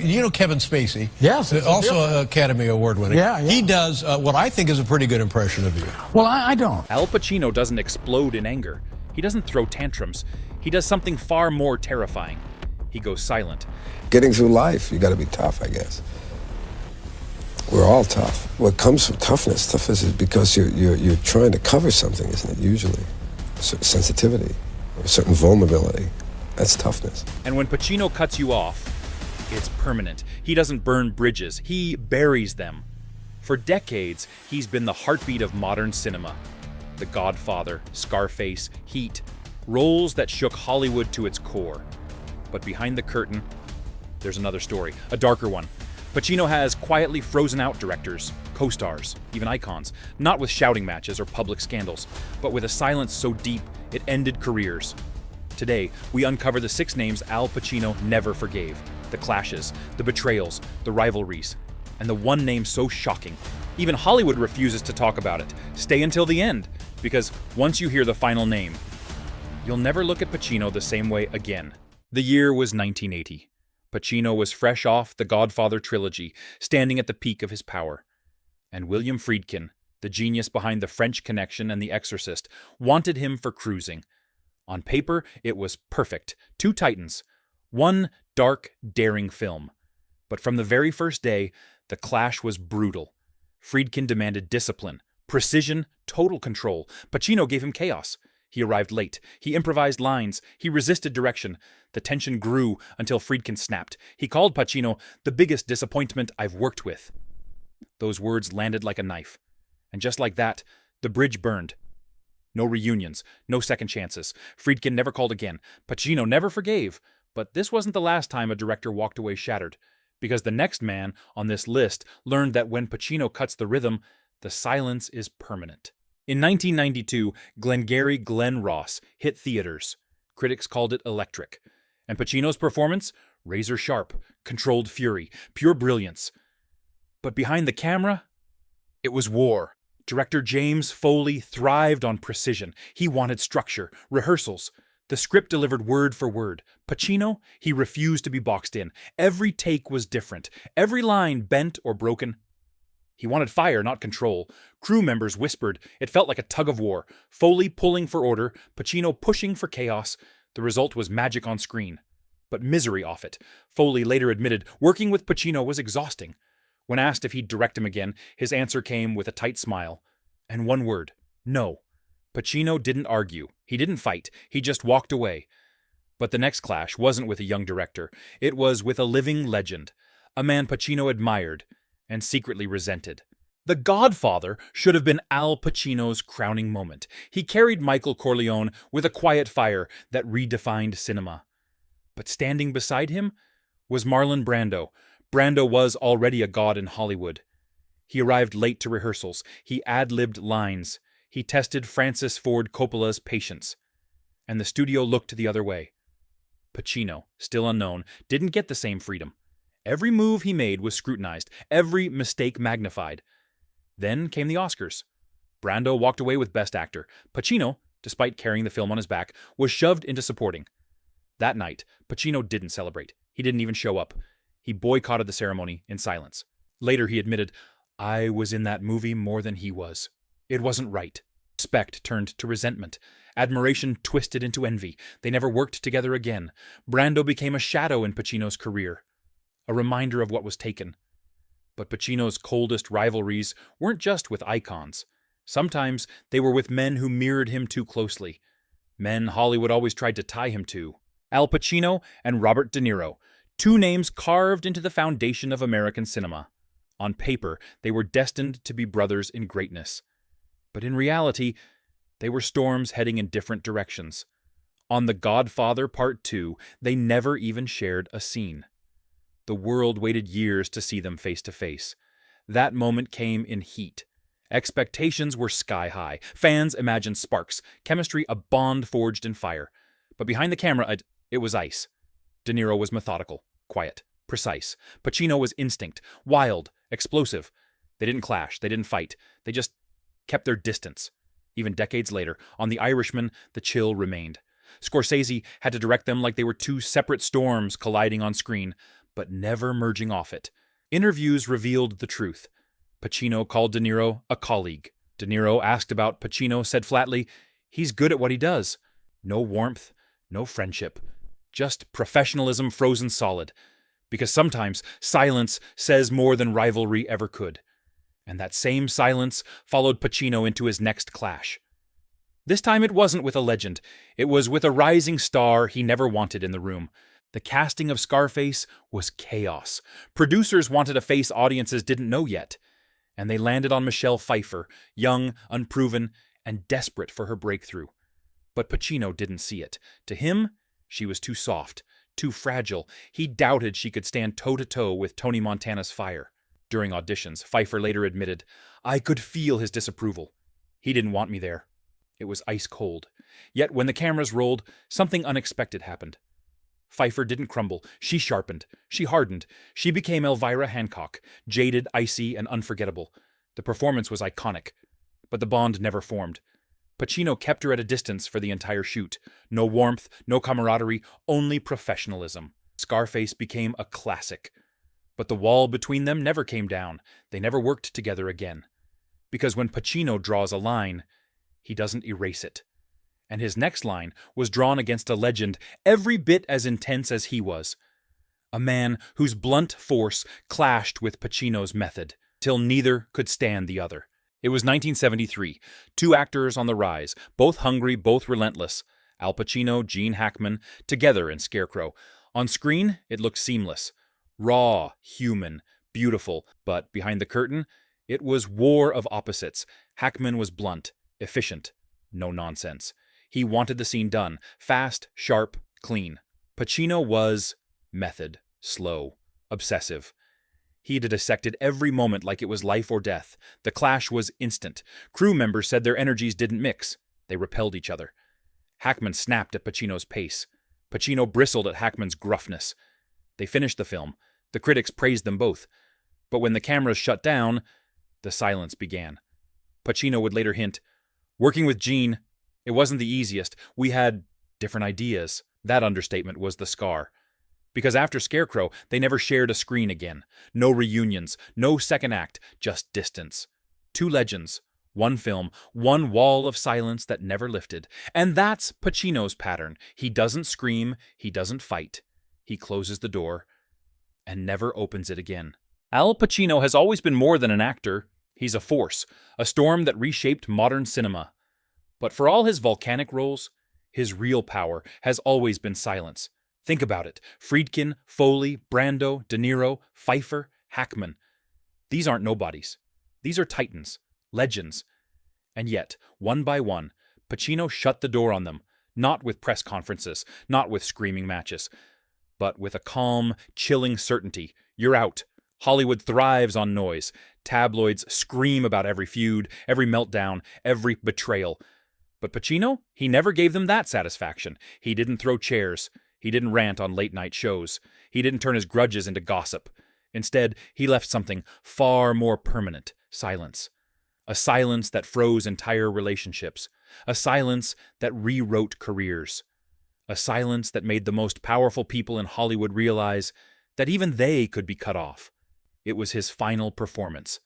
You know Kevin Spacey? Yes. Also an Academy Award winner. Yeah. He does what I think is a pretty good impression of you. Well, I don't. Al Pacino doesn't explode in anger. He doesn't throw tantrums. He does something far more terrifying. He goes silent. Getting through life, you got to be tough, I guess. We're all tough. What comes from toughness is because you're trying to cover something, isn't it? Usually, a certain sensitivity or a certain vulnerability. That's toughness. And when Pacino cuts you off, it's permanent. He doesn't burn bridges. He buries them. For decades, he's been the heartbeat of modern cinema. The Godfather, Scarface, Heat, roles that shook Hollywood to its core. But behind the curtain, there's another story, a darker one. Pacino has quietly frozen out directors, co-stars, even icons, not with shouting matches or public scandals, but with a silence so deep it ended careers. Today, we uncover the 6 names Al Pacino never forgave. The clashes, the betrayals, the rivalries, and the one name so shocking. Even Hollywood refuses to talk about it. Stay until the end, because once you hear the final name, you'll never look at Pacino the same way again. The year was 1980. Pacino was fresh off the Godfather trilogy, standing at the peak of his power. And William Friedkin, the genius behind The French Connection and The Exorcist, wanted him for cruising. On paper, it was perfect. 2 titans. One dark, daring film. But from the very first day, the clash was brutal. Friedkin demanded discipline, precision, total control. Pacino gave him chaos. He arrived late. He improvised lines. He resisted direction. The tension grew until Friedkin snapped. He called Pacino the biggest disappointment I've worked with. Those words landed like a knife. And just like that, the bridge burned. No reunions, no second chances. Friedkin never called again. Pacino never forgave. But this wasn't the last time a director walked away shattered, because the next man on this list learned that when Pacino cuts the rhythm, the silence is permanent. In 1992, Glengarry Glen Ross hit theaters. Critics called it electric. And Pacino's performance? Razor sharp, controlled fury, pure brilliance. But behind the camera, it was war. Director James Foley thrived on precision. He wanted structure, rehearsals. The script delivered word for word. Pacino, he refused to be boxed in. Every take was different. Every line bent or broken. He wanted fire, not control. Crew members whispered. It felt like a tug of war. Foley pulling for order, Pacino pushing for chaos. The result was magic on screen, but misery off it. Foley later admitted working with Pacino was exhausting. When asked if he'd direct him again, his answer came with a tight smile. And one word, no. Pacino didn't argue. He didn't fight. He just walked away. But the next clash wasn't with a young director. It was with a living legend, a man Pacino admired and secretly resented. The Godfather should have been Al Pacino's crowning moment. He carried Michael Corleone with a quiet fire that redefined cinema. But standing beside him was Marlon Brando. Brando was already a god in Hollywood. He arrived late to rehearsals. He ad-libbed lines. He tested Francis Ford Coppola's patience. And the studio looked the other way. Pacino, still unknown, didn't get the same freedom. Every move he made was scrutinized, every mistake magnified. Then came the Oscars. Brando walked away with Best Actor. Pacino, despite carrying the film on his back, was shoved into supporting. That night, Pacino didn't celebrate. He didn't even show up. He boycotted the ceremony in silence. Later he admitted, "I was in that movie more than he was. It wasn't right." Respect turned to resentment. Admiration twisted into envy. They never worked together again. Brando became a shadow in Pacino's career, a reminder of what was taken. But Pacino's coldest rivalries weren't just with icons. Sometimes they were with men who mirrored him too closely. Men Hollywood always tried to tie him to. Al Pacino and Robert De Niro, 2 names carved into the foundation of American cinema. On paper, they were destined to be brothers in greatness. But in reality, they were storms heading in different directions. On The Godfather Part 2, they never even shared a scene. The world waited years to see them face to face. That moment came in Heat. Expectations were sky high. Fans imagined sparks, chemistry a bond forged in fire. But behind the camera, it was ice. De Niro was methodical, quiet, precise. Pacino was instinct, wild, explosive. They didn't clash, they didn't fight. They just kept their distance. Even decades later, on The Irishman, the chill remained. Scorsese had to direct them like they were 2 separate storms colliding on screen. but never merging off it. Interviews revealed the truth. Pacino called De Niro a colleague. De Niro, asked about Pacino, said flatly, "He's good at what he does." No warmth, no friendship, just professionalism frozen solid. Because sometimes silence says more than rivalry ever could. And that same silence followed Pacino into his next clash. This time it wasn't with a legend. It was with a rising star he never wanted in the room. The casting of Scarface was chaos. Producers wanted a face audiences didn't know yet. And they landed on Michelle Pfeiffer, young, unproven, and desperate for her breakthrough. But Pacino didn't see it. To him, she was too soft, too fragile. He doubted she could stand toe-to-toe with Tony Montana's fire. During auditions, Pfeiffer later admitted, "I could feel his disapproval. He didn't want me there." It was ice cold. Yet when the cameras rolled, something unexpected happened. Pfeiffer didn't crumble. She sharpened. She hardened. She became Elvira Hancock, jaded, icy, and unforgettable. The performance was iconic, but the bond never formed. Pacino kept her at a distance for the entire shoot. No warmth, no camaraderie, only professionalism. Scarface became a classic. But the wall between them never came down. They never worked together again. Because when Pacino draws a line, he doesn't erase it. And his next line was drawn against a legend every bit as intense as he was. A man whose blunt force clashed with Pacino's method, till neither could stand the other. It was 1973, two actors on the rise, both hungry, both relentless. Al Pacino, Gene Hackman, together in Scarecrow. On screen, it looked seamless. Raw, human, beautiful, but behind the curtain, it was war of opposites. Hackman was blunt, efficient, no nonsense. He wanted the scene done, fast, sharp, clean. Pacino was method, slow, obsessive. He dissected every moment like it was life or death. The clash was instant. Crew members said their energies didn't mix. They repelled each other. Hackman snapped at Pacino's pace. Pacino bristled at Hackman's gruffness. They finished the film. The critics praised them both. But when the cameras shut down, the silence began. Pacino would later hint, "Working with Gene, it wasn't the easiest. We had different ideas." That understatement was the scar. Because after Scarecrow, they never shared a screen again. No reunions, no second act, just distance. Two legends, one film, one wall of silence that never lifted. And that's Pacino's pattern. He doesn't scream, he doesn't fight. He closes the door and never opens it again. Al Pacino has always been more than an actor. He's a force, a storm that reshaped modern cinema. But for all his volcanic roles, his real power has always been silence. Think about it. Friedkin, Foley, Brando, De Niro, Pfeiffer, Hackman. These aren't nobodies. These are titans, legends. And yet, one by one, Pacino shut the door on them, not with press conferences, not with screaming matches, but with a calm, chilling certainty. You're out. Hollywood thrives on noise. Tabloids scream about every feud, every meltdown, every betrayal. But Pacino, he never gave them that satisfaction. He didn't throw chairs. He didn't rant on late-night shows. He didn't turn his grudges into gossip. Instead, he left something far more permanent, silence. A silence that froze entire relationships. A silence that rewrote careers. A silence that made the most powerful people in Hollywood realize that even they could be cut off. It was his final performance.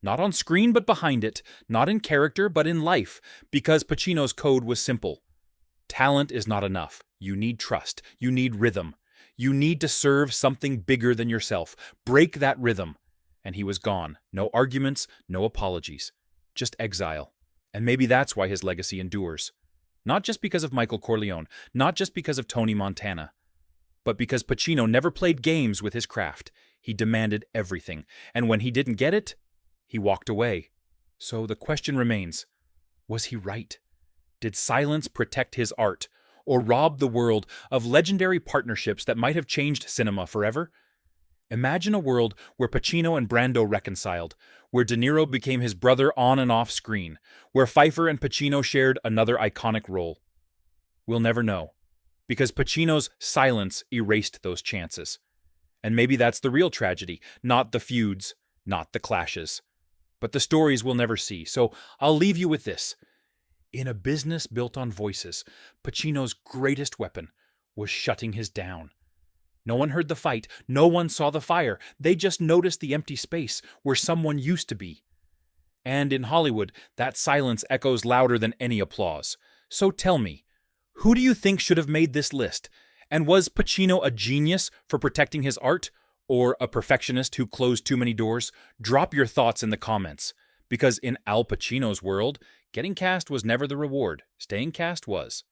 Not on screen, but behind it. Not in character, but in life. Because Pacino's code was simple. Talent is not enough. You need trust. You need rhythm. You need to serve something bigger than yourself. Break that rhythm. And he was gone. No arguments, no apologies. Just exile. And maybe that's why his legacy endures. Not just because of Michael Corleone. Not just because of Tony Montana. But because Pacino never played games with his craft. He demanded everything. And when he didn't get it, he walked away. So the question remains, was he right? Did silence protect his art, or rob the world of legendary partnerships that might have changed cinema forever? Imagine a world where Pacino and Brando reconciled, where De Niro became his brother on and off screen, where Pfeiffer and Pacino shared another iconic role. We'll never know, because Pacino's silence erased those chances. And maybe that's the real tragedy, not the feuds, not the clashes, but the stories we'll never see. So I'll leave you with this. In a business built on voices, Pacino's greatest weapon was shutting his down. No one heard the fight. No one saw the fire. They just noticed the empty space where someone used to be. And in Hollywood, that silence echoes louder than any applause. So tell me, who do you think should have made this list? And was Pacino a genius for protecting his art? Or a perfectionist who closed too many doors? Drop your thoughts in the comments. Because in Al Pacino's world, getting cast was never the reward. Staying cast was.